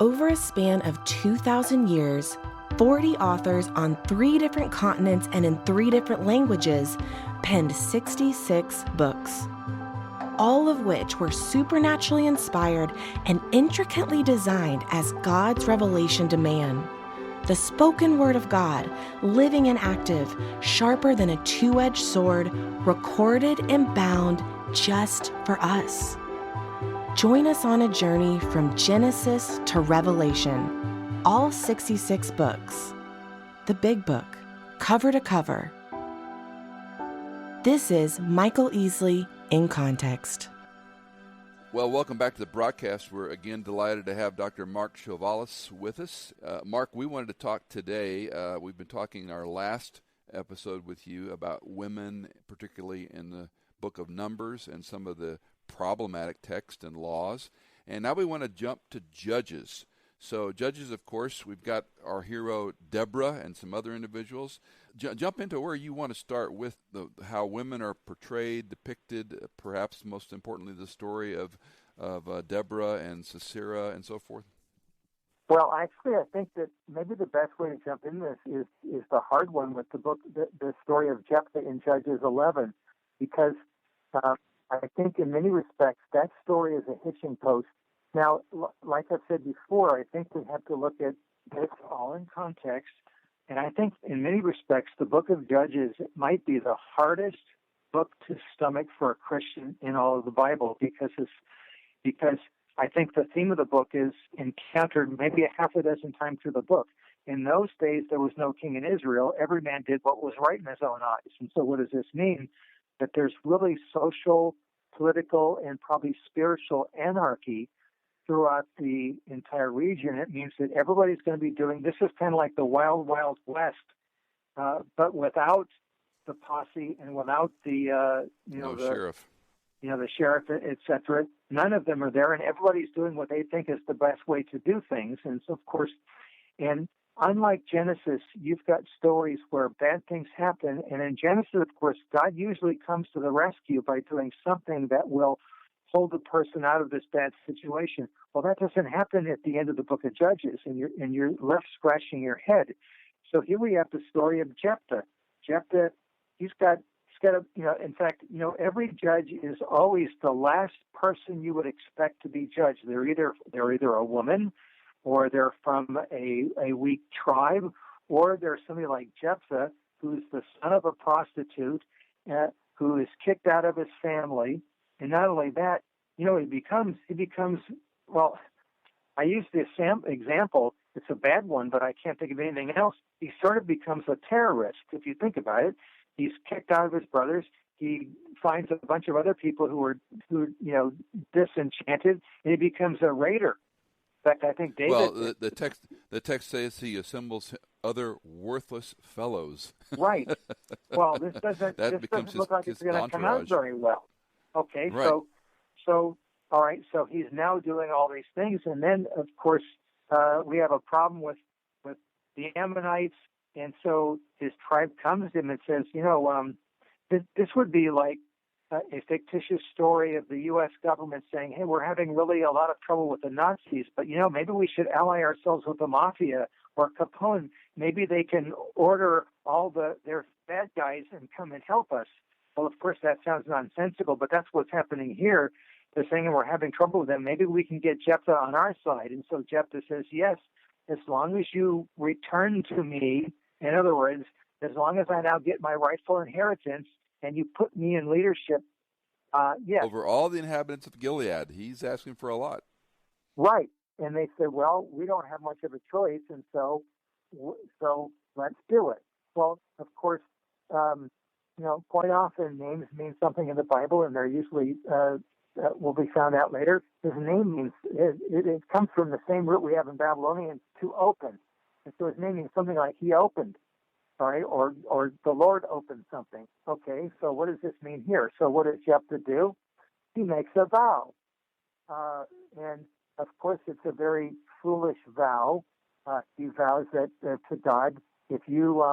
Over a span of 2,000 years, 40 authors on 3 different continents and in 3 different languages penned 66 books, all of which were supernaturally inspired and intricately designed as God's revelation to man. The spoken word of God, living and active, sharper than a 2-edged sword, recorded and bound just for us. Join us on a journey from Genesis to Revelation, all 66 books, the big book, cover to cover. This is Michael Easley, inContext. Well, welcome back to the broadcast. We're again delighted to have Dr. Mark Chavalas with us. Mark, we wanted to talk today. We've been talking in our last episode with you about women, particularly in the book of Numbers and some of the problematic text and laws. And now we want to jump to Judges. So Judges, of course, we've got our hero Deborah and some other individuals. Jump into where you want to start with how women are portrayed, depicted, perhaps most importantly the story of Deborah and Sisera and so forth. Well, actually, I think that maybe the best way to jump in this is the hard one with the book, the story of Jephthah in Judges 11, because I think in many respects that story is a hitching post. Now, like I've said before, I think we have to look at this all in context. And I think in many respects, the book of Judges might be the hardest book to stomach for a Christian in all of the Bible because I think the theme of the book is encountered maybe a half a dozen times through the book. In those days, there was no king in Israel. Every man did what was right in his own eyes. And so what does this mean? That there's really social, political, and probably spiritual anarchy throughout the entire region. It means that everybody's going to be doing, this is kind of like the wild, wild west, but without the posse and without the, sheriff. The sheriff, et cetera. None of them are there, and everybody's doing what they think is the best way to do things. And so, of course, and unlike Genesis, you've got stories where bad things happen. And in Genesis, of course, God usually comes to the rescue by doing something that will hold the person out of this bad situation. Well, that doesn't happen at the end of the book of Judges, and you're left scratching your head. So here we have the story of Jephthah. Jephthah, he's got a, in fact, every judge is always the last person you would expect to be judged. They're either a woman, or they're from a weak tribe, or they're somebody like Jephthah, who's the son of a prostitute, who is kicked out of his family. And not only that, he becomes, well, I use this example. It's a bad one, but I can't think of anything else. He sort of becomes a terrorist, if you think about it. He's kicked out of his brothers. He finds a bunch of other people who are disenchanted, and he becomes a raider. In fact, I think David. Well, the text says he assembles other worthless fellows. Right. Well, this doesn't look like it's going to come out very well. Okay, right. So all right. So he's now doing all these things, and then of course we have a problem with the Ammonites, and so his tribe comes to him and says, this would be like a fictitious story of the U.S. government saying, hey, we're having really a lot of trouble with the Nazis, but, maybe we should ally ourselves with the mafia or Capone. Maybe they can order all their bad guys and come and help us. Well, of course, that sounds nonsensical, but that's what's happening here. They're saying we're having trouble with them. Maybe we can get Jephthah on our side. And so Jephthah says, yes, as long as you return to me, in other words, as long as I now get my rightful inheritance, and you put me in leadership, yes. Over all the inhabitants of Gilead, he's asking for a lot. Right. And they said, well, we don't have much of a choice, and so let's do it. Well, of course, quite often names mean something in the Bible, and they're usually will be found out later. His name means, it comes from the same root we have in Babylonian, to open. And so his name means something like he opened. Sorry, or the Lord opened something. Okay, so what does this mean here? So what does Jephthah do? He makes a vow. And, of course, it's a very foolish vow. He vows that to God, if you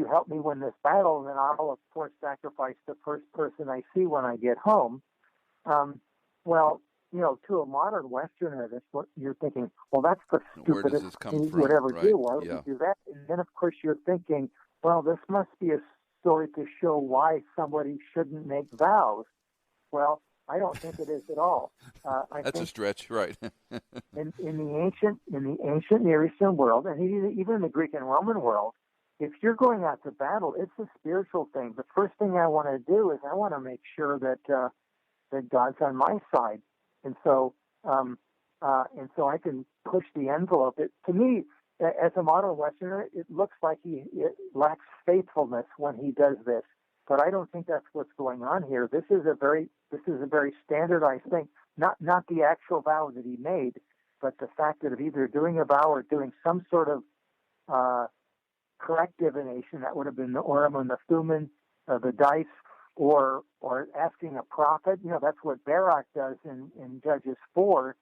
help me win this battle, then I'll, of course, sacrifice the first person I see when I get home. Well, to a modern Westerner, that's what you're thinking. Well, that's the Where does stupidest this come thing you from? would ever Right. do. Why would Yeah. you do that? And then, of course, you're thinking, well, this must be a story to show why somebody shouldn't make vows. Well, I don't think it is at all. I That's a think stretch, right? in the ancient Near Eastern world, and even in the Greek and Roman world, if you're going out to battle, it's a spiritual thing. The first thing I want to do is I want to make sure that God's on my side, and so I can push the envelope. To me, as a modern Westerner, it looks like he lacks faithfulness when he does this. But I don't think that's what's going on here. This is a very standardized thing. Not the actual vow that he made, but the fact that of either doing a vow or doing some sort of correct divination, that would have been the Urim and the Thummim, the dice, or asking a prophet. That's what Barak does in Judges 4.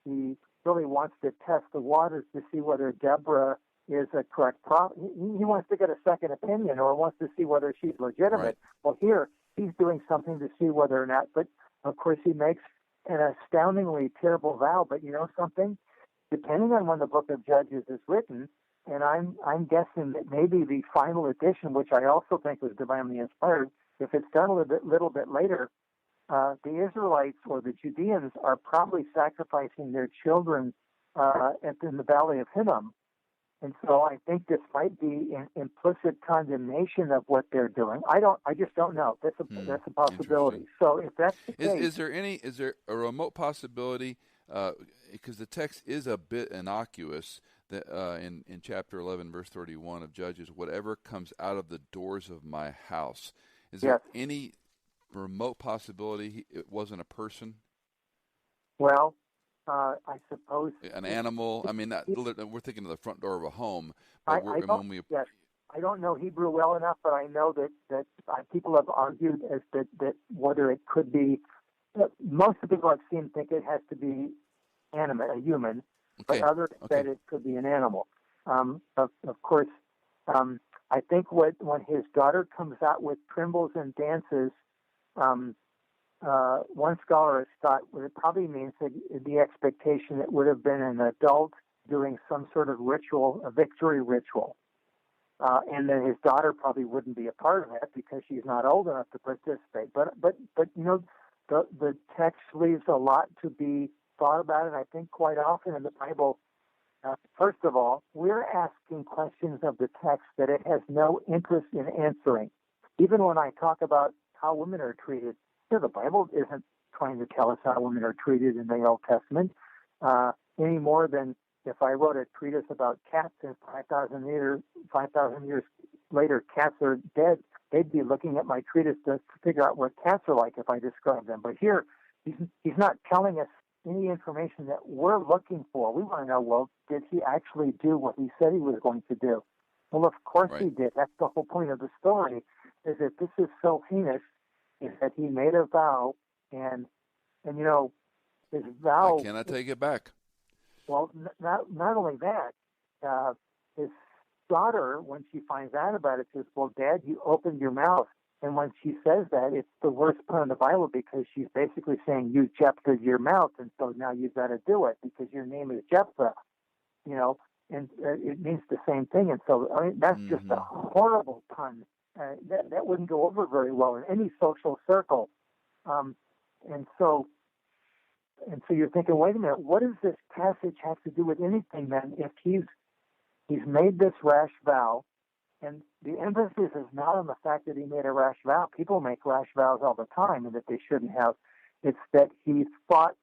He really wants to test the waters to see whether Deborah is a correct prophet. He wants to get a second opinion, or wants to see whether she's legitimate. Right. Well, here he's doing something to see whether or not. But of course, he makes an astoundingly terrible vow. But you know something? Depending on when the book of Judges is written, and I'm guessing that maybe the final edition, which I also think was divinely inspired, if it's done a little bit later, the Israelites or the Judeans are probably sacrificing their children in the Valley of Hinnom. And so I think this might be an implicit condemnation of what they're doing. I just don't know. That's a possibility. So if that's the case, is there a remote possibility? Because the text is a bit innocuous. That in chapter 11, verse 31 of Judges, whatever comes out of the doors of my house. Is there any remote possibility it wasn't a person? Well, I suppose an animal. I mean, we're thinking of the front door of a home. I don't know Hebrew well enough, but I know that people have argued as that whether it could be. Most of the people I've seen think it has to be animate, a human, but others said it could be an animal. Of course, I think when his daughter comes out with trembles and dances, one scholar has thought it probably means that the expectation it would have been an adult doing some sort of ritual, a victory ritual, and then his daughter probably wouldn't be a part of that because she's not old enough to participate. But the text leaves a lot to be thought about, and I think quite often in the Bible, first of all, we're asking questions of the text that it has no interest in answering. Even when I talk about how women are treated, the Bible isn't trying to tell us how women are treated in the Old Testament any more than if I wrote a treatise about cats and 5,000 years later cats are dead, they'd be looking at my treatise to figure out what cats are like if I describe them. But here, he's not telling us any information that we're looking for. We want to know, well, did he actually do what he said he was going to do? Well, of course he did. That's the whole point of the story, is that this is so heinous, is that he made a vow, and his vow... I cannot take it back. Well, not only that, his daughter, when she finds out about it, says, well, Dad, you opened your mouth. And when she says that, it's the worst part of the Bible because she's basically saying, you Jephthah'd your mouth, and so now you've got to do it because your name is Jephthah, and it means the same thing. And so that's just a horrible pun. That wouldn't go over very well in any social circle. And so you're thinking, wait a minute, what does this passage have to do with anything then if he's made this rash vow? And the emphasis is not on the fact that he made a rash vow. People make rash vows all the time and that they shouldn't have. It's that he thought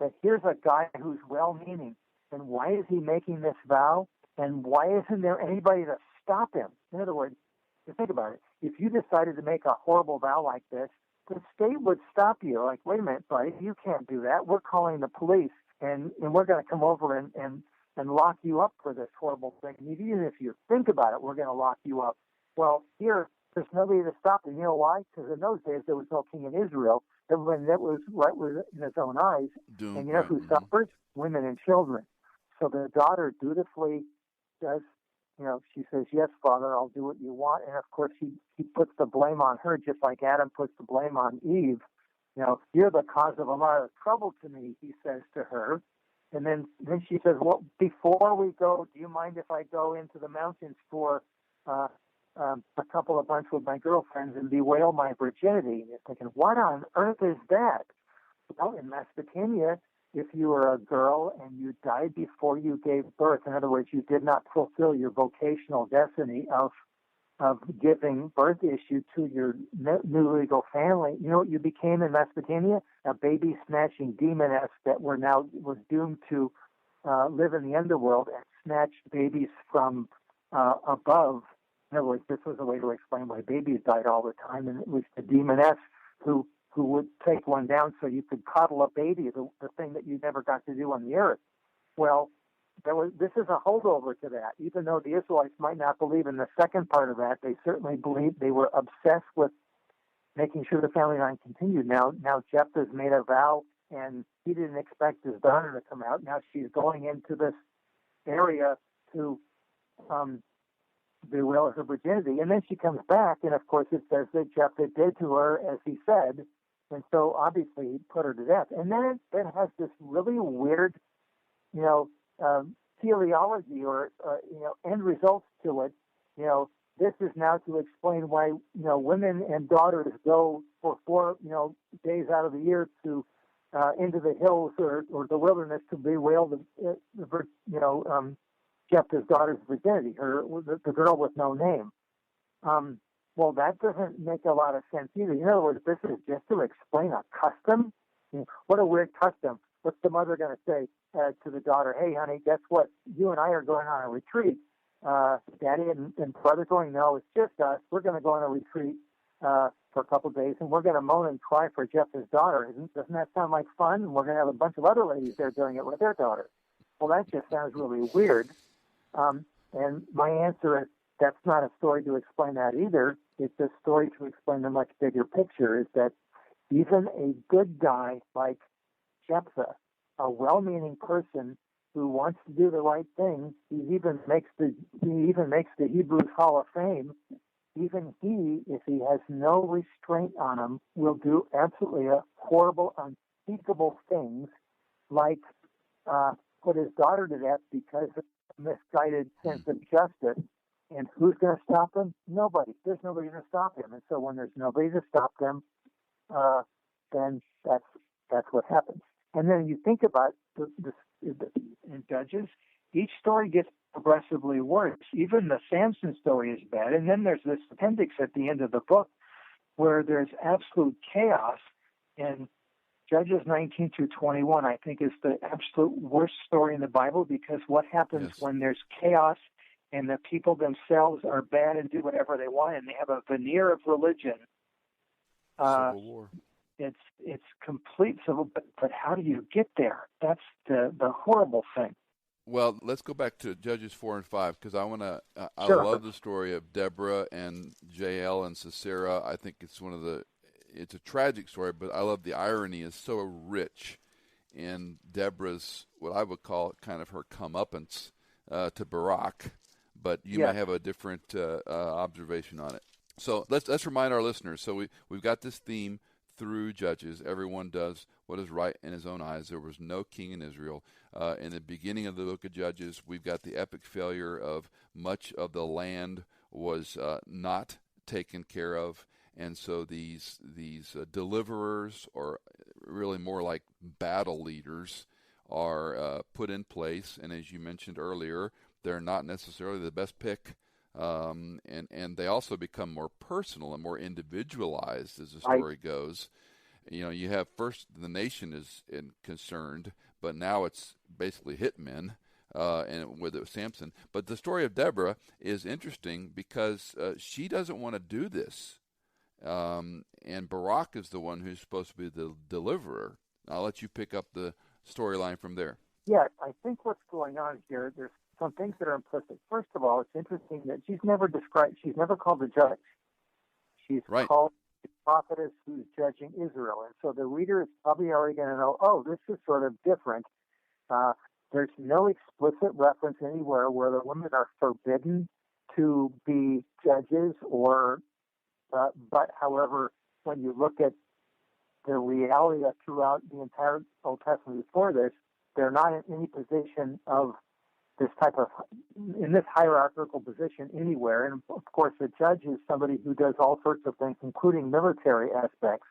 that here's a guy who's well-meaning, and why is he making this vow? And why isn't there anybody to stop him? In other words, you think about it. If you decided to make a horrible vow like this, the state would stop you. Like, wait a minute, buddy, you can't do that. We're calling the police, and we're going to come over and lock you up for this horrible thing. And even if you think about it, we're going to lock you up. Well, here, there's nobody to stop him. You know why? Because in those days, there was no king in Israel. Everyone that was right in his own eyes. And you know who suffers? Women and children. So the daughter dutifully does, she says, yes, Father, I'll do what you want. And, of course, he puts the blame on her, just like Adam puts the blame on Eve. You're the cause of a lot of trouble to me, he says to her. And then she says, well, before we go, do you mind if I go into the mountains for a couple of months with my girlfriends and bewail my virginity? And you're thinking, what on earth is that? Well, in Mesopotamia, if you were a girl and you died before you gave birth, in other words, you did not fulfill your vocational destiny of giving birth issue to your new legal family, you know what you became in Mesopotamia? A baby-snatching demoness that was doomed to live in the underworld and snatch babies from above. In other words, this was a way to explain why babies died all the time, and it was the demoness who would take one down so you could coddle a baby, the thing that you never got to do on the earth. Well, this is a holdover to that. Even though the Israelites might not believe in the second part of that, they certainly believed, they were obsessed with making sure the family line continued. Now Jephthah's made a vow, and he didn't expect his daughter to come out. Now she's going into this area to bewail her virginity. And then she comes back, and of course it says that Jephthah did to her as he said, and so obviously he put her to death. And then it has this really weird, teleology or end results to it. This is now to explain why women and daughters go for 4 days out of the year to into the hills or the wilderness to bewail Jephthah's daughter's virginity, the girl with no name. Well, that doesn't make a lot of sense either. In other words, this is just to explain a custom. What a weird custom. What's the mother going to say to the daughter? Hey, honey, guess what? You and I are going on a retreat. Daddy and brother going, no, it's just us. We're going to go on a retreat for a couple of days, and we're going to moan and cry for Jephthah's daughter. Doesn't that sound like fun? And we're going to have a bunch of other ladies there doing it with their daughter. Well, that just sounds really weird. And my answer is that's not a story to explain that either. It's a story to explain the much bigger picture, is that even a good guy like Jephthah, a well-meaning person who wants to do the right thing, he even makes the Hebrews Hall of Fame. Even he, if he has no restraint on him, will do absolutely horrible, unspeakable things, like put his daughter to death because of a misguided sense of justice. And who's going to stop him? Nobody. There's nobody to stop him. And so when there's nobody to stop them, then that's what happens. And then you think about in Judges, each story gets progressively worse. Even the Samson story is bad. And then there's this appendix at the end of the book where there's absolute chaos. And Judges 19 through 21, I think, is the absolute worst story in the Bible, because what happens when there's chaos and the people themselves are bad and do whatever they want, and they have a veneer of religion. Civil war. It's complete civil, but how do you get there? That's the horrible thing. Well, let's go back to Judges 4 and 5, because I Sure. love the story of Deborah and Jael and Sisera. I think it's it's a tragic story, but I love the irony is so rich in Deborah's, what I would call kind of her comeuppance to Barak, but you may have a different observation on it. So let's remind our listeners. So we've got this theme through Judges. Everyone does what is right in his own eyes. There was no king in Israel. In the beginning of the book of Judges, we've got the epic failure of much of the land was not taken care of. And so these deliverers, or really more like battle leaders, are put in place. And as you mentioned earlier, they're not necessarily the best pick. And they also become more personal and more individualized as the story goes. You have first the nation is concerned, but now it's basically hitmen, and with Samson. But the story of Deborah is interesting because she doesn't want to do this. And Barak is the one who's supposed to be the deliverer. I'll let you pick up the storyline from there. Yeah, I think what's going on here, there's some things that are implicit. First of all, it's interesting that she's never called the judge. She's called the prophetess who's judging Israel. And so the reader is probably already going to know, oh, this is sort of different. There's no explicit reference anywhere where the women are forbidden to be judges, but however, when you look at the reality that throughout the entire Old Testament before this, they're not in any position of this type of, in this hierarchical position anywhere. And of course, the judge is somebody who does all sorts of things, including military aspects.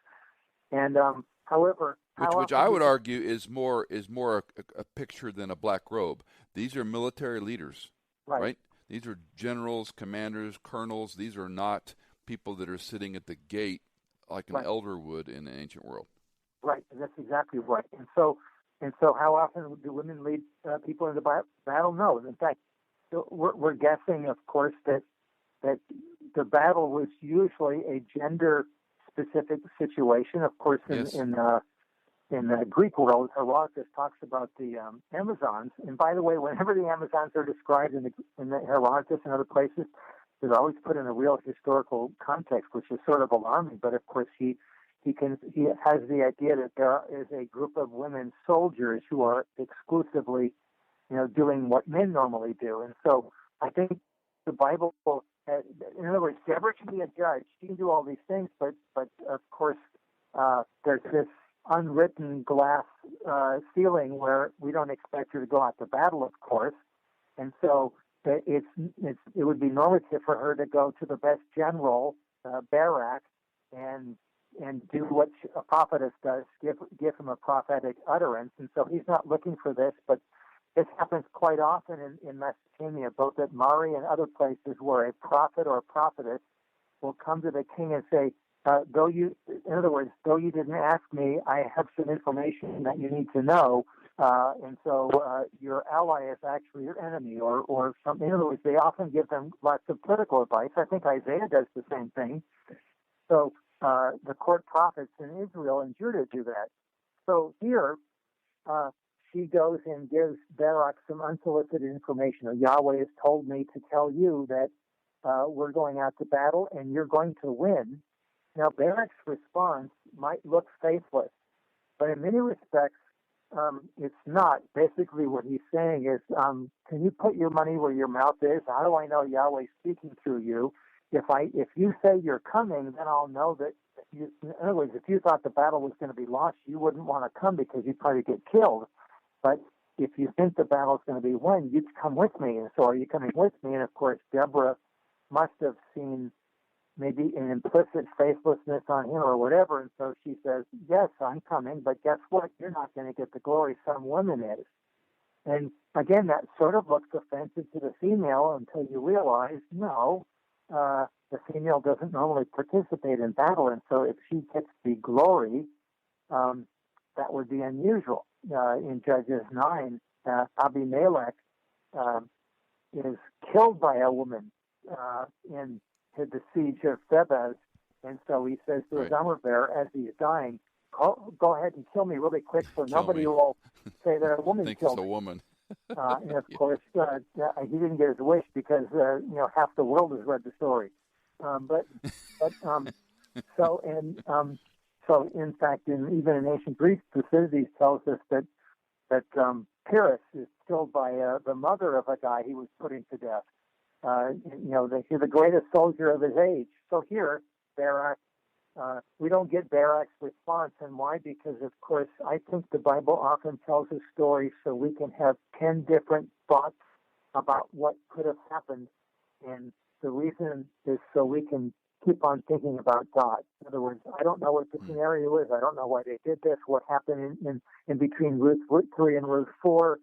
And however, which I would argue is more a picture than a black robe. These are military leaders, right? These are generals, commanders, colonels. These are not people that are sitting at the gate like an elder would in the ancient world. Right, that's exactly right. And so how often do women lead people into battle? No. In fact, we're guessing, of course, that the battle was usually a gender-specific situation. Of course, in the Greek world, Herodotus talks about the Amazons. And by the way, whenever the Amazons are described in the Herodotus and other places, they're always put in a real historical context, which is sort of alarming. But of course, he has the idea that there is a group of women soldiers who are exclusively, doing what men normally do. And so I think the Bible, in other words, Deborah can be a judge. She can do all these things, but of course, there's this unwritten glass ceiling where we don't expect her to go out to battle, of course. And so it would be normative for her to go to the best general, Barak, and do what a prophetess does, give him a prophetic utterance. And so he's not looking for this, but this happens quite often in Mesopotamia, both at Mari and other places where a prophet or a prophetess will come to the king and say, though you didn't ask me, I have some information that you need to know. And so your ally is actually your enemy, or something. In other words, they often give them lots of political advice. I think Isaiah does the same thing. So the court prophets in Israel and Judah do that. So here, she goes and gives Barak some unsolicited information. Yahweh has told me to tell you that we're going out to battle and you're going to win. Now, Barak's response might look faithless, but in many respects, it's not. Basically, what he's saying is, can you put your money where your mouth is? How do I know Yahweh's speaking through you? If you say you're coming, then I'll know that in other words, if you thought the battle was going to be lost, you wouldn't want to come because you'd probably get killed. But if you think the battle is going to be won, you'd come with me. And so are you coming with me? And of course, Deborah must have seen maybe an implicit faithlessness on him or whatever. And so she says, yes, I'm coming, but guess what? You're not going to get the glory. Some woman is. And again, that sort of looks offensive to the female until you realize, no, the female doesn't normally participate in battle. And so if she gets the glory, that would be unusual. In Judges 9, Abimelech is killed by a woman in the siege of Thebez, and so he says to his armor bearer as he's dying, go ahead and kill me really quick so nobody will say that a woman killed me. It's a woman. And of course, he didn't get his wish because half the world has read the story. So in fact, even in ancient Greece, Thucydides tells us that Pyrrhus is killed by the mother of a guy he was putting to death. He's the greatest soldier of his age. So here, Barak, we don't get Barak's response. And why? Because, of course, I think the Bible often tells a story so we can have 10 different thoughts about what could have happened. And the reason is so we can keep on thinking about God. In other words, I don't know what the scenario is. I don't know why they did this, what happened in between Ruth 3 and Ruth 4.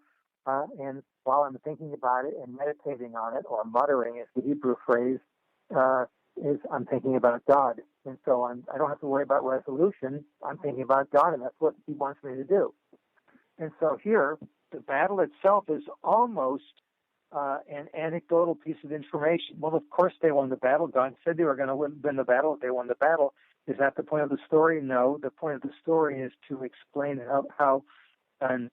And while I'm thinking about it and meditating on it, or muttering is the Hebrew phrase, is I'm thinking about God. And so I don't have to worry about resolution. I'm thinking about God, and that's what he wants me to do. And so here, the battle itself is almost an anecdotal piece of information. Well, of course they won the battle. God said they were going to win the battle. They won the battle. Is that the point of the story? No. The point of the story is to explain how an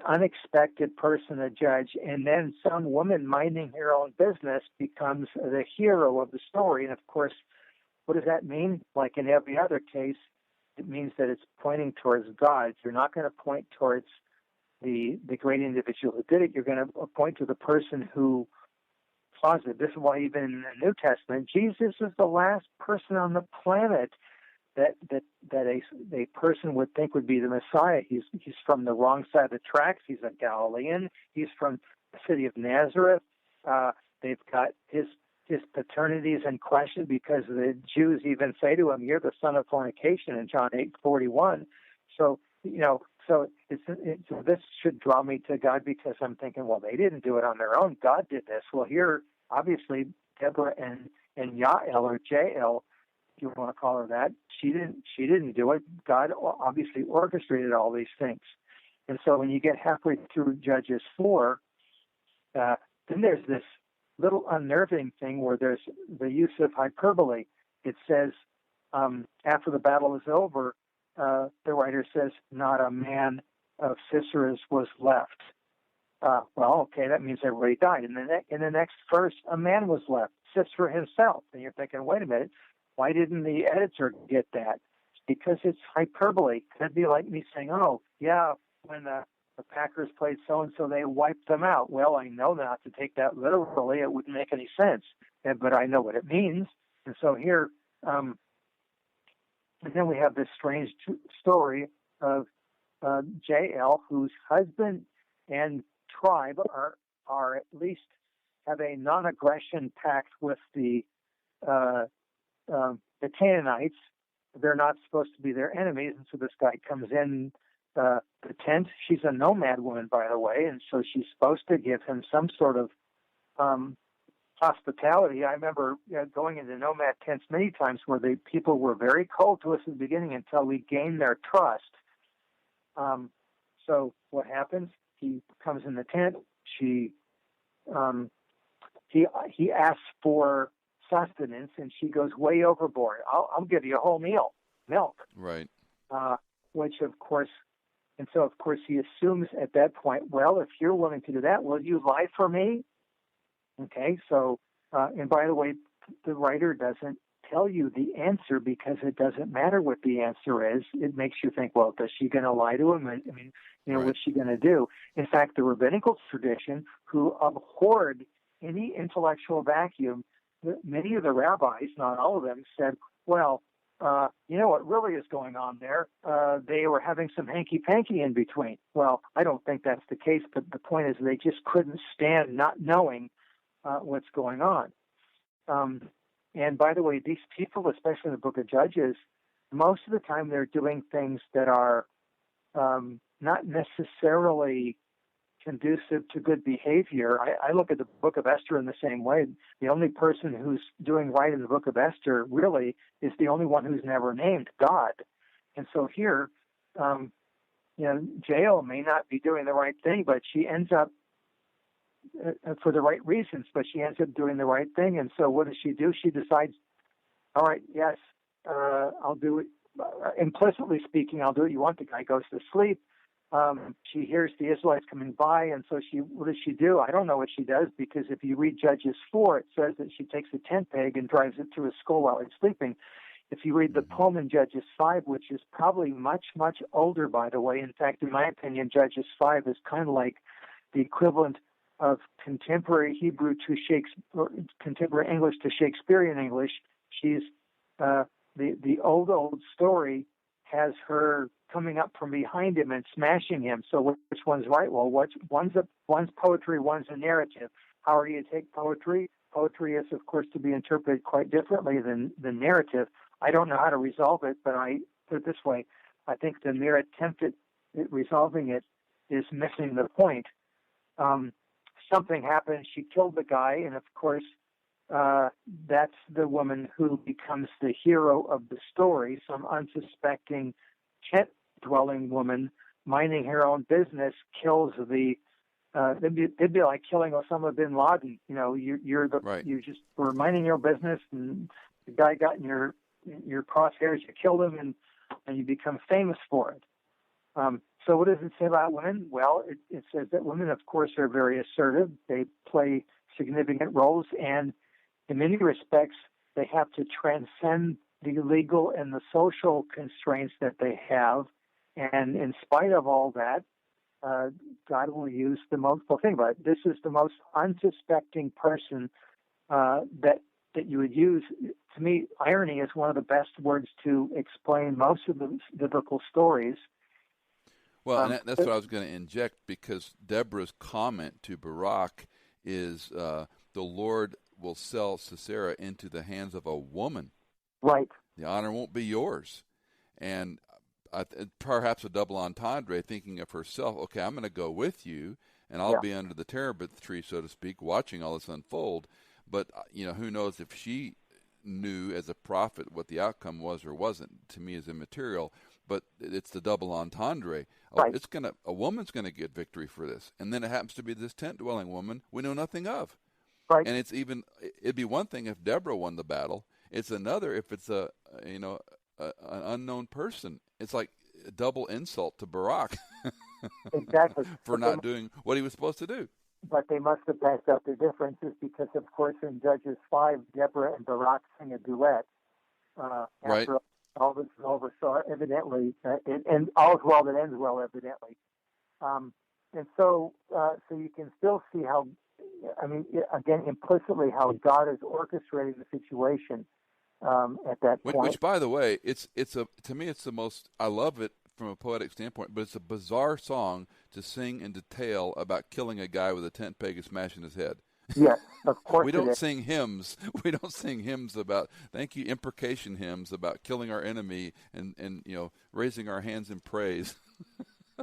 unexpected person, a judge, and then some woman minding her own business becomes the hero of the story. And of course, what does that mean? Like in every other case, it means that it's pointing towards God. You're not going to point towards the great individual who did it. You're going to point to the person who caused it. This is why even in the New Testament, Jesus is the last person on the planet a person would think would be the Messiah. He's from the wrong side of the tracks. He's a Galilean. He's from the city of Nazareth. They've got his paternity is in question because the Jews even say to him, "You're the son of fornication" in John 8:41. So this should draw me to God, because I'm thinking, well, they didn't do it on their own. God did this. Well, here obviously Deborah and Yael, or Jael, if you want to call her that, she didn't do it. God obviously orchestrated all these things. And so when you get halfway through Judges 4, then there's this little unnerving thing where there's the use of hyperbole. It says, after the battle is over, the writer says, not a man of Sisera's was left. Well, okay, that means everybody died. And in the next verse, a man was left, Sisera himself. And you're thinking, wait a minute, why didn't the editor get that? Because it's hyperbole. That'd be like me saying, oh, yeah, when the Packers played so-and-so, they wiped them out. Well, I know not to take that literally. It wouldn't make any sense. But I know what it means. And so here, and then we have this strange story of Jael, whose husband and tribe are at least have a non-aggression pact with the Canaanites. They're not supposed to be their enemies, and so this guy comes in the tent. She's a nomad woman, by the way, and so she's supposed to give him some sort of hospitality. I remember going into nomad tents many times where the people were very cold to us in the beginning until we gained their trust. So what happens? He comes in the tent. He asks for sustenance, and she goes way overboard. I'll give you a whole meal, milk. Right. Which of course he assumes at that point, well, if you're willing to do that, will you lie for me? Okay, so and by the way, the writer doesn't tell you the answer because it doesn't matter what the answer is. It makes you think, well, is she going to lie to him? I mean, right. What's she going to do? In fact, the rabbinical tradition, who abhorred any intellectual vacuum, many of the rabbis, not all of them, said, well, what really is going on there? They were having some hanky-panky in between. Well, I don't think that's the case, but the point is they just couldn't stand not knowing what's going on. And by the way, these people, especially in the book of Judges, most of the time they're doing things that are not necessarily conducive to good behavior. I look at the book of Esther in the same way. The only person who's doing right in the book of Esther really is the only one who's never named, God. And so here, Jael may not be doing the right thing, but she ends up, for the right reasons, but she ends up doing the right thing. And so what does she do? She decides, all right, yes, I'll do it. Implicitly speaking, I'll do what you want. The guy goes to sleep. She hears the Israelites coming by, and so what does she do? I don't know what she does, because if you read Judges 4, it says that she takes a tent peg and drives it through his skull while he's sleeping. If you read the poem in Judges 5, which is probably much, much older, by the way, in fact, in my opinion, Judges 5 is kind of like the equivalent of contemporary Hebrew to Shakespeare, contemporary English to Shakespearean English. She's the old story has her coming up from behind him and smashing him. So which one's right? Well, one's poetry, one's a narrative. How are you to take poetry? Poetry is, of course, to be interpreted quite differently than narrative. I don't know how to resolve it, but I put it this way: I think the mere attempt at resolving it is missing the point. Something happened. She killed the guy, and of course, that's the woman who becomes the hero of the story. Some unsuspecting tent-dwelling woman minding her own business kills the. It'd be like killing Osama bin Laden. You just were minding your business, and the guy got in your crosshairs. You killed him, and you become famous for it. So what does it say about women? Well, it says that women, of course, are very assertive. They play significant roles, and in many respects, they have to transcend the legal and the social constraints that they have. And in spite of all that, God will use the most. Well, think about it. This is the most unsuspecting person that that you would use. To me, irony is one of the best words to explain most of the biblical stories. Well, and that's what I was going to inject, because Deborah's comment to Barak is, the Lord will sell Sisera into the hands of a woman. Right. The honor won't be yours. And perhaps a double entendre, thinking of herself, okay, I'm going to go with you, and I'll be under the terebinth tree, so to speak, watching all this unfold. But, who knows if she knew as a prophet what the outcome was or wasn't, to me is immaterial. But it's the double entendre. Right. A woman's going to get victory for this. And then it happens to be this tent-dwelling woman we know nothing of. Right. And it'd be one thing if Deborah won the battle. It's another if it's an unknown person. It's like a double insult to Barak. Exactly. For not doing what he was supposed to do. But they must have backed up their differences, because, of course, in Judges 5, Deborah and Barak sing a duet. Right. After all this is over, so evidently, and all's well that ends well, evidently. And so you can still see how, again, implicitly, how God is orchestrating the situation at that point. Which, by the way, to me, it's the most, I love it from a poetic standpoint, but it's a bizarre song to sing in detail about killing a guy with a tent peg and smashing his head. Yes, of course. We don't sing hymns. We don't sing hymns about, imprecation hymns about killing our enemy and raising our hands in praise.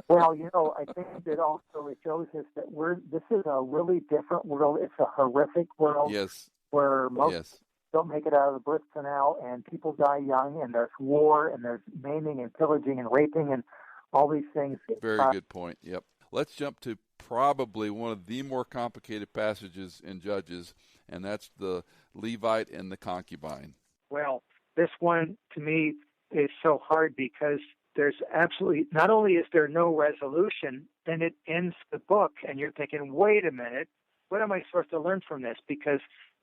Well, I think that also it shows us that this is a really different world. It's a horrific world. Yes. Where most don't make it out of the birth canal, and people die young, and there's war, and there's maiming and pillaging and raping and all these things. Very good point. Yep. Let's jump to probably one of the more complicated passages in Judges, and that's the Levite and the concubine. Well, this one, to me, is so hard, because there's absolutely, not only is there no resolution, then it ends the book, and you're thinking, wait a minute, what am I supposed to learn from this? Because,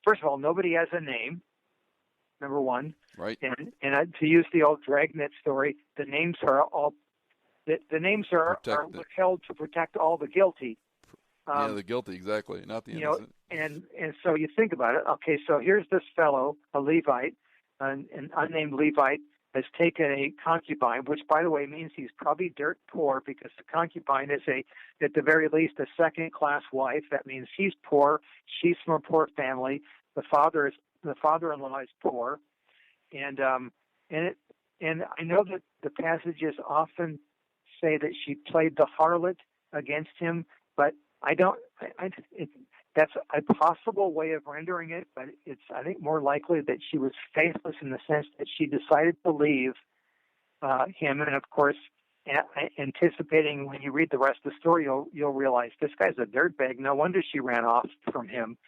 first of all, nobody has a name, number one. Right. And to use the old Dragnet story, the names are all are withheld to protect all the guilty. The guilty, exactly, not the innocent. And so you think about it. Okay, so here's this fellow, a Levite, an unnamed Levite, has taken a concubine, which, by the way, means he's probably dirt poor, because the concubine is at the very least, a second-class wife. That means he's poor. She's from a poor family. The father-in-law is poor, and I know that the passages often say that she played the harlot against him, but I don't. That's a possible way of rendering it, but it's, I think, more likely that she was faithless in the sense that she decided to leave him. And, of course, anticipating when you read the rest of the story, you'll realize this guy's a dirtbag. No wonder she ran off from him.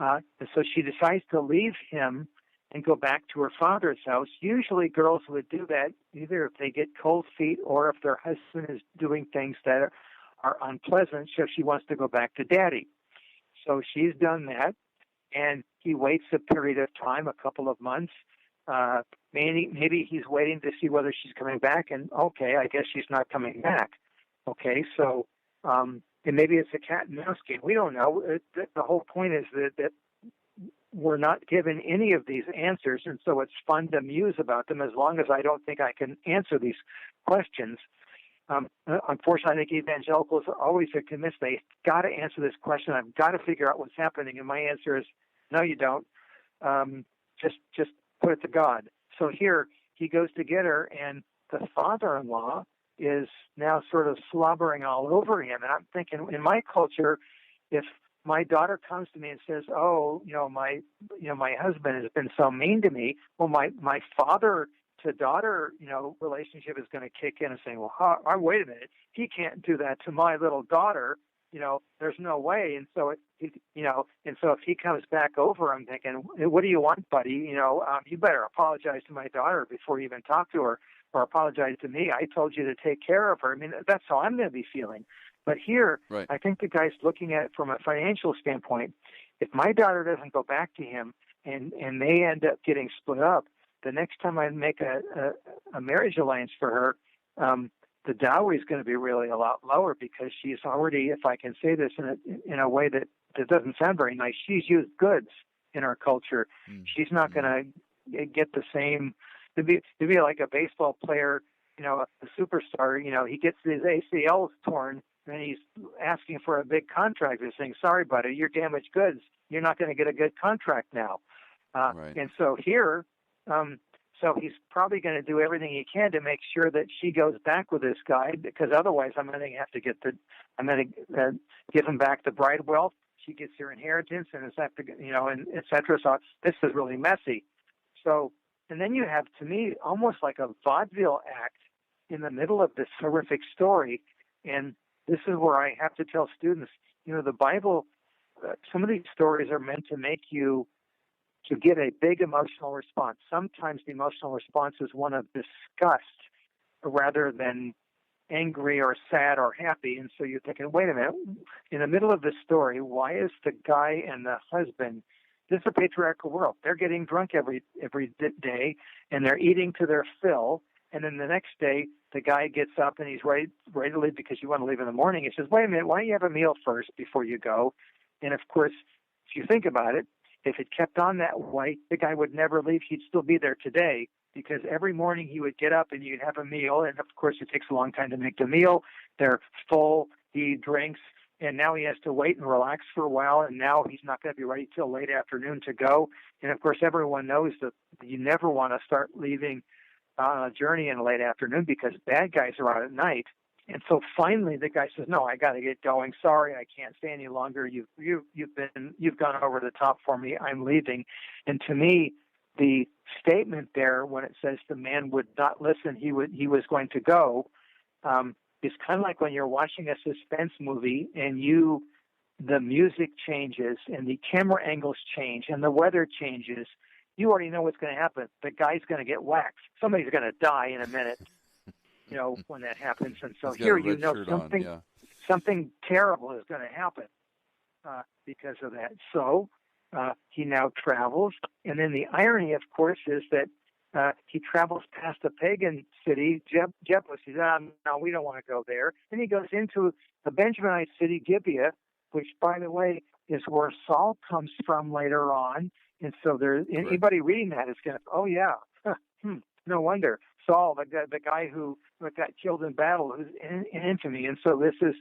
And so she decides to leave him and go back to her father's house. Usually girls would do that either if they get cold feet or if their husband is doing things that are unpleasant, so she wants to go back to daddy. So she's done that, and he waits a period of time, a couple of months. Maybe he's waiting to see whether she's coming back, and okay, I guess she's not coming back. Okay, so and maybe it's a cat and mouse game. We don't know. The whole point is that we're not given any of these answers, and so it's fun to muse about them as long as I don't think I can answer these questions. Unfortunately, I think evangelicals always are convinced they got to answer this question. I've got to figure out what's happening, and my answer is, no, you don't. Just put it to God. So here he goes to get her, and the father-in-law is now sort of slobbering all over him. And I'm thinking, in my culture, if my daughter comes to me and says, "Oh, my husband has been so mean to me," well, my father to daughter, relationship is going to kick in and say, "Well, wait a minute, he can't do that to my little daughter. There's no way." And so if he comes back over, I'm thinking, "What do you want, buddy? You better apologize to my daughter before you even talk to her, or apologize to me. I told you to take care of her." I mean, that's how I'm going to be feeling. But here, right. I think the guy's looking at it from a financial standpoint. If my daughter doesn't go back to him and they end up getting split up, the next time I make a marriage alliance for her, the dowry is going to be really a lot lower, because she's already, if I can say this in a way that doesn't sound very nice, she's used goods. in our culture. She's not going to get the same. To be like a baseball player, a superstar. He gets his ACLs torn, and he's asking for a big contract. They're saying, "Sorry, buddy, you're damaged goods. You're not going to get a good contract now." Right. And so here, so he's probably going to do everything he can to make sure that she goes back with this guy, because otherwise I'm going to give him back the bride wealth. She gets her inheritance, and and et cetera. So this is really messy. So, and then you have, to me, almost like a vaudeville act in the middle of this horrific story. And this is where I have to tell students, the Bible, some of these stories are meant to make you to get a big emotional response. Sometimes the emotional response is one of disgust rather than angry or sad or happy. And so you're thinking, wait a minute, in the middle of this story, why is the guy and the husband, this is a patriarchal world. They're getting drunk every day, and they're eating to their fill. And then the next day, the guy gets up and he's ready to leave because you want to leave in the morning. He says, wait a minute, why don't you have a meal first before you go? And of course, if you think about it, if it kept on that way, the guy would never leave. He'd still be there today, because every morning he would get up and you'd have a meal. And of course, it takes a long time to make the meal. They're full, he drinks, and now he has to wait and relax for a while. And now he's not going to be ready till late afternoon to go. And of course, everyone knows that you never want to start leaving on a journey in the late afternoon, because bad guys are out at night. And so finally, the guy says, "No, I got to get going. Sorry, I can't stay any longer. You've gone over the top for me. I'm leaving." And to me, the statement there, when it says the man would not listen, he was going to go, is kind of like when you're watching a suspense movie and the music changes and the camera angles change and the weather changes. You already know what's going to happen. The guy's going to get waxed. Somebody's going to die in a minute. When that happens. And so here, something terrible is going to happen because of that. So he now travels. And then the irony, of course, is that he travels past a pagan city, Jebus. He says, no, we don't want to go there. Then he goes into the Benjaminite city, Gibeah, which, by the way, is where Saul comes from later on. And so anybody reading that is going to, oh, yeah, no wonder. Saul, the guy who got killed in battle, who's in infamy. And so this is,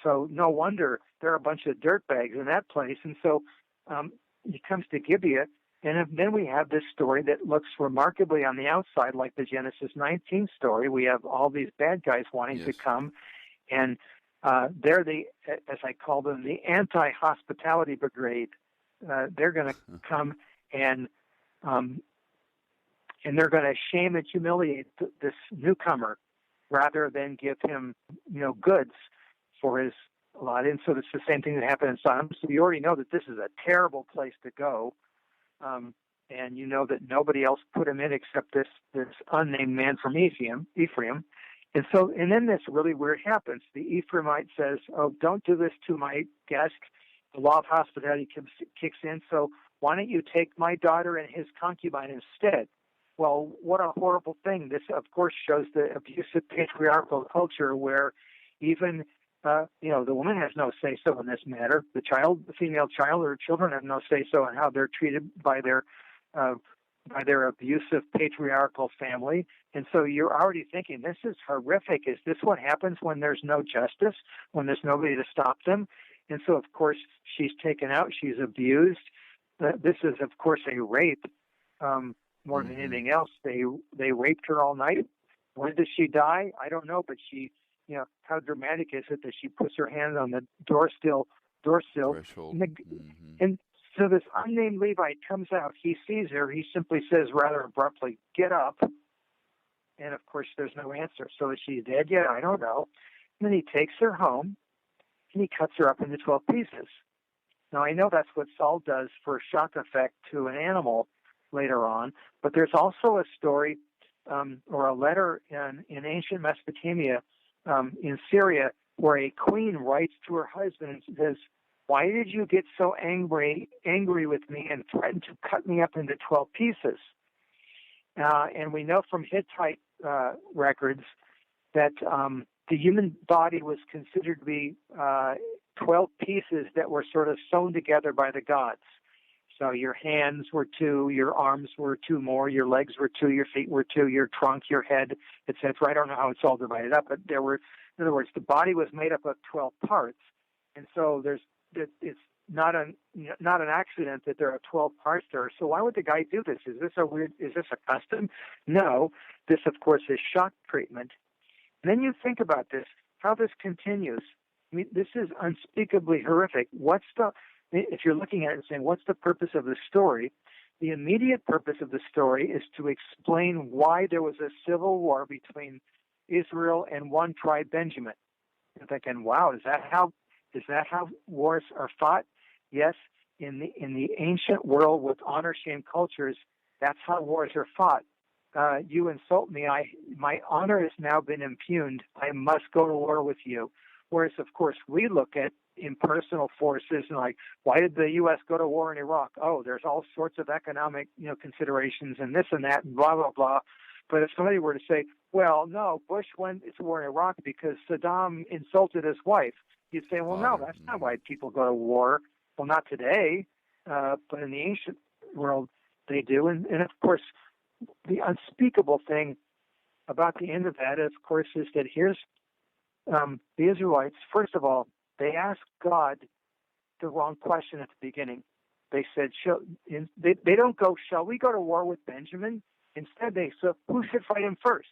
so no wonder there are a bunch of dirtbags in that place. And so he comes to Gibeah, and then we have this story that looks remarkably on the outside like the Genesis 19 story. We have all these bad guys wanting to come, and they're as I call them, the anti-hospitality brigade. They're going to come and they're going to shame and humiliate this newcomer rather than give him, goods for his lot. And so it's the same thing that happened in Sodom. So you already know that this is a terrible place to go. And you know that nobody else put him in except this unnamed man from Ephraim. And then this really weird happens. The Ephraimite says, "Oh, don't do this to my guest." The law of hospitality kicks in. So why don't you take my daughter and his concubine instead? Well, what a horrible thing. This, of course, shows the abusive patriarchal culture where even, the woman has no say-so in this matter. The female child or children have no say-so in how they're treated by their abusive patriarchal family. And so you're already thinking, this is horrific. Is this what happens when there's no justice, when there's nobody to stop them? And so, of course, she's taken out. She's abused. This is, of course, a rape. More than anything else, they raped her all night. When did she die? I don't know, but she, how dramatic is it that she puts her hand on the door sill, threshold. And so this unnamed Levite comes out. He sees her. He simply says rather abruptly, "Get up." And of course, there's no answer. So is she dead yet? I don't know. And then he takes her home and he cuts her up into 12 pieces. Now I know that's what Saul does for a shock effect to an animal later on, but there's also a story or a letter in ancient Mesopotamia in Syria where a queen writes to her husband and says, "Why did you get so angry with me and threaten to cut me up into 12 pieces?" And we know from Hittite records that the human body was considered to be 12 pieces that were sort of sewn together by the gods. So your hands were two, your arms were two more, your legs were two, your feet were two, your trunk, your head, etc. I don't know how it's all divided up, but there were, in other words, the body was made up of 12 parts, and so it's not an accident that there are 12 parts there. So why would the guy do this? Is this a custom? No, this of course is shock treatment. And then you think about this, how this continues. I mean, this is unspeakably horrific. If you're looking at it and saying, what's the purpose of the story? The immediate purpose of the story is to explain why there was a civil war between Israel and one tribe, Benjamin. You're thinking, wow, is that how wars are fought? Yes, in the ancient world with honor-shame cultures, that's how wars are fought. You insult me, my honor has now been impugned. I must go to war with you. Whereas, of course, we look at impersonal forces and like, why did the U.S. go to war in Iraq? Oh, there's all sorts of economic, considerations and this and that and blah, blah, blah. But if somebody were to say, well, no, Bush went to war in Iraq because Saddam insulted his wife, you'd say, well, no, that's not why people go to war. Well, not today, but in the ancient world, they do. And of course, the unspeakable thing about the end of that, of course, is that here's the Israelites, first of all, they asked God the wrong question at the beginning. They said, they don't go, shall we go to war with Benjamin? Instead, they said, who should fight him first?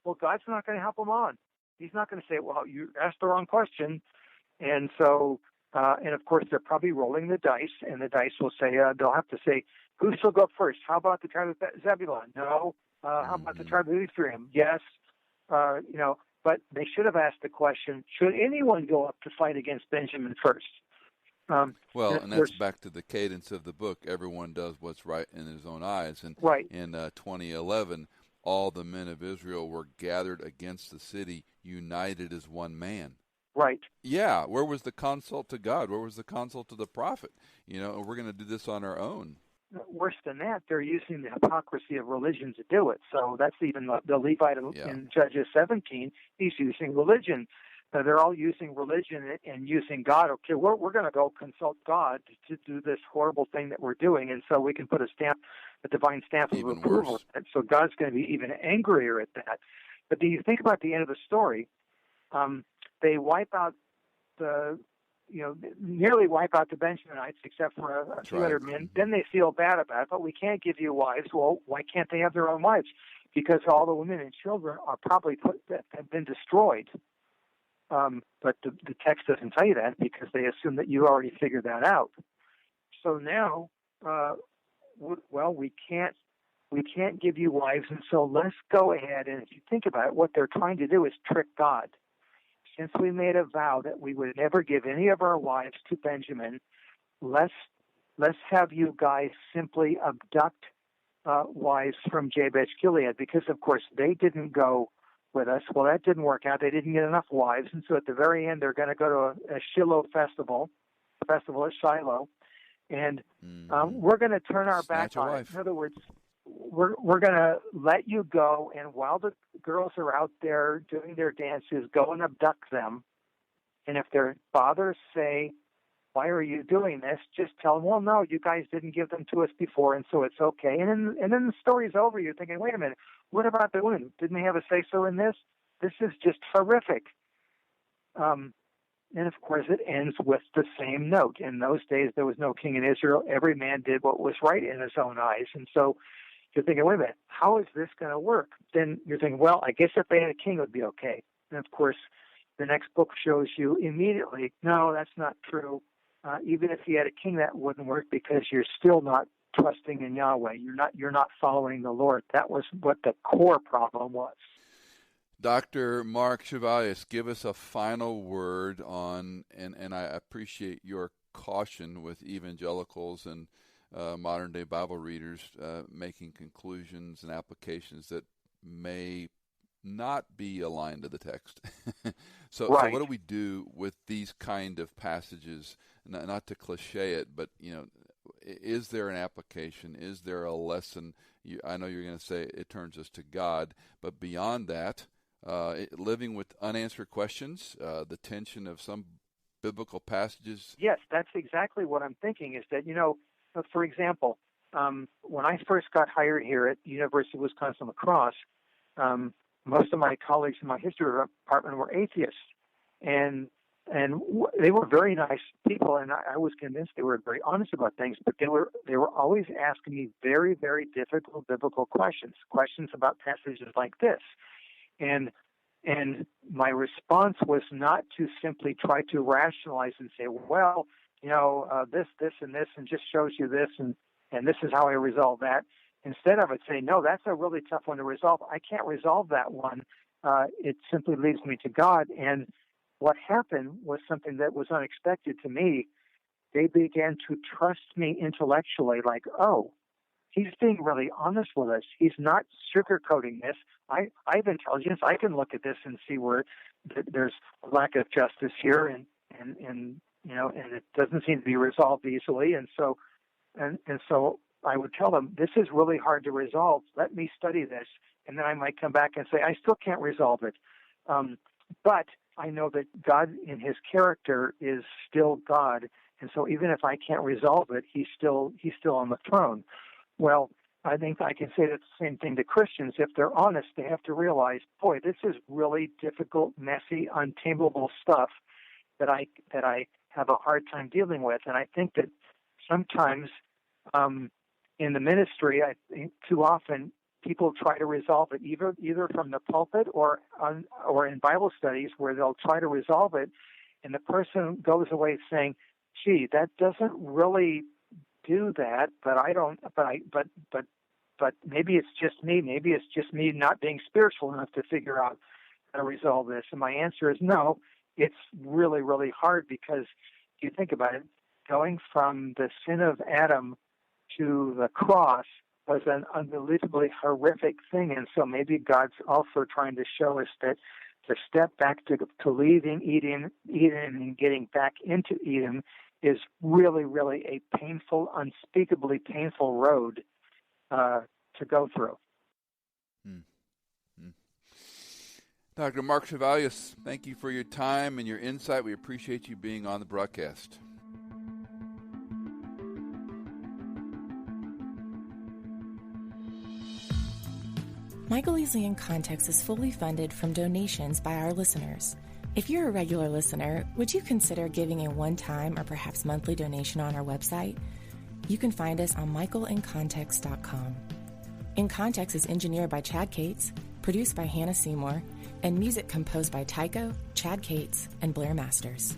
Well, God's not going to help them on. He's not going to say, well, you asked the wrong question. And so, and of course, they're probably rolling the dice, and the dice will say, they'll have to say, who shall go first? How about the tribe of Zebulun? No. How about the tribe of Ephraim? Yes. But they should have asked the question, should anyone go up to fight against Benjamin first? And that's back to the cadence of the book. Everyone does what's right in his own eyes. And right. In 2011, all the men of Israel were gathered against the city, united as one man. Right. Yeah. Where was the consult to God? Where was the consult to the prophet? We're going to do this on our own. Worse than that, they're using the hypocrisy of religion to do it. So that's even the Levite in Judges 17. He's using religion. They're all using religion and using God. Okay, we're going to go consult God to do this horrible thing that we're doing, and so we can put a divine stamp of approval. And so God's going to be even angrier at that. But do you think about the end of the story? They wipe out nearly wipe out the Benjaminites except for a few hundred men. Then they feel bad about it, but we can't give you wives. Well, why can't they have their own wives? Because all the women and children are probably have been destroyed. But the text doesn't tell you that because they assume that you already figured that out. So now, we can't give you wives, and so let's go ahead. And if you think about it, what they're trying to do is trick God. Since we made a vow that we would never give any of our wives to Benjamin, let's have you guys simply abduct wives from Jabesh Gilead, because of course they didn't go with us. Well, that didn't work out. They didn't get enough wives, and so at the very end they're going to go to a Shiloh festival at Shiloh, and we're going to turn our back on it. In other words, we're going to let you go, and while the girls are out there doing their dances, go and abduct them. And if their fathers say, why are you doing this? Just tell them, well, no, you guys didn't give them to us before, and so it's okay. And then the story's over. You're thinking, wait a minute, what about the women? Didn't they have a say-so in this? This is just horrific. And, of course, it ends with the same note. In those days, there was no king in Israel. Every man did what was right in his own eyes. And so you're thinking, wait a minute, how is this going to work? Then you're thinking, well, I guess if they had a king, it would be okay. And, of course, the next book shows you immediately, no, that's not true. Even if he had a king, that wouldn't work because you're still not trusting in Yahweh. You're not following the Lord. That was what the core problem was. Dr. Mark Chavalas, give us a final word on, and I appreciate your caution with evangelicals and modern-day Bible readers making conclusions and applications that may not be aligned to the text. So what do we do with these kind of passages? Not to cliche it, but is there an application? Is there a lesson? I know you're going to say it turns us to God, but beyond that, living with unanswered questions, the tension of some biblical passages. Yes, that's exactly what I'm thinking. Is that for example, when I first got hired here at University of Wisconsin-La Crosse, most of my colleagues in my history department were atheists, and they were very nice people, and I was convinced they were very honest about things. But they were always asking me very, very difficult biblical questions about passages like this, and my response was not to simply try to rationalize and say, well, this, and this, and just shows you this, and this is how I resolve that. Instead, I would say, no, that's a really tough one to resolve. I can't resolve that one. It simply leads me to God. And what happened was something that was unexpected to me. They began to trust me intellectually, like, oh, he's being really honest with us. He's not sugarcoating this. I have intelligence. I can look at this and see where there's a lack of justice here, and it doesn't seem to be resolved easily. And so I would tell them, this is really hard to resolve. Let me study this. And then I might come back and say, I still can't resolve it. But I know that God in his character is still God. And so even if I can't resolve it, he's still on the throne. Well, I think I can say the same thing to Christians. If they're honest, they have to realize, boy, this is really difficult, messy, untamable stuff that I have a hard time dealing with. And I think that sometimes in the ministry, I think too often people try to resolve it either from the pulpit or in Bible studies, where they'll try to resolve it, and the person goes away saying, "Gee, that doesn't really do that." But maybe it's just me. Maybe it's just me not being spiritual enough to figure out how to resolve this. And my answer is no. It's really, really hard, because if you think about it, going from the sin of Adam to the cross was an unbelievably horrific thing. And so maybe God's also trying to show us that the step back to leaving Eden and getting back into Eden is really, really a painful, unspeakably painful road to go through. Dr. Mark Chavalas, thank you for your time and your insight. We appreciate you being on the broadcast. Michael Easley in Context is fully funded from donations by our listeners. If you're a regular listener, would you consider giving a one-time or perhaps monthly donation on our website? You can find us on michaelincontext.com. In Context is engineered by Chad Cates, produced by Hannah Seymour, and music composed by Tycho, Chad Cates, and Blair Masters.